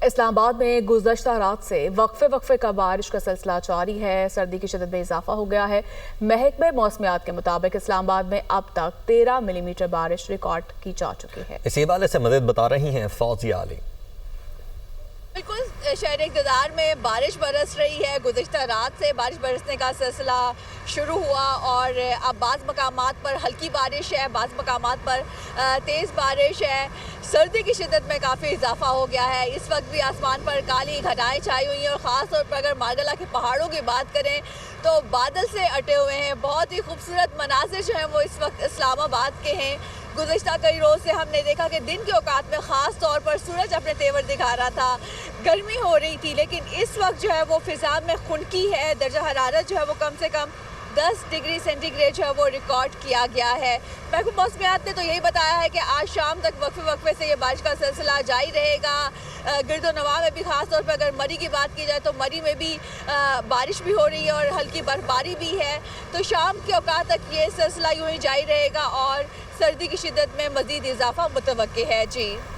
इस्लामाबाद में गुज़श्ता रात से वक्फे का बारिश का सिलसिला जारी है। सर्दी की शिद्दत में इजाफा हो गया है। महकमे मौसमियात के मुताबिक इस्लामाबाद में अब तक 13 मिलीमीटर बारिश रिकॉर्ड की जा चुकी है। इसी हवाले से मज़ीद बता रही हैं फौजिया अली। बिल्कुल, शहर इक़्तिदार में बारिश बरस रही है। गुज़श्ता रात से बारिश बरसने का सिलसिला शुरू हुआ और अब बाज़ मकामात पर हल्की बारिश है, बाज़ मकामात पर तेज़ बारिश है। सर्दी की शिद्दत में काफ़ी इजाफा हो गया है। इस वक्त भी आसमान पर काली घटाएं छाई हुई हैं और ख़ास तौर पर अगर मारगला के पहाड़ों की बात करें तो बादल से अटे हुए हैं। बहुत ही खूबसूरत मनाज़िर जो हैं वो इस वक्त इस्लामाबाद के हैं। गुज़श्ता कई रोज़ से हमने देखा कि दिन के औकात में ख़ास तौर पर सूरज अपने तेवर दिखा रहा था, गर्मी हो रही थी, लेकिन इस वक्त जो है वो फ़िज़ा में खुनकी है। दर्जा हरारत जो है वो कम से कम 10 डिग्री सेंटीग्रेड जो है वो रिकॉर्ड किया गया है। महकमा मौसमियात ने तो यही बताया है कि आज शाम तक वक्फे से ये बारिश का सिलसिला जारी रहेगा। गिरदोनवा में भी ख़ास तौर पर अगर मरी की बात की जाए तो मरी में भी बारिश भी हो रही है और हल्की बर्फबारी भी है। तो शाम के औकात तक ये सिलसिला यूँ ही जारी रहेगा और सर्दी की शिद्दत में मज़ीद इजाफा मुतवक्के है। जी।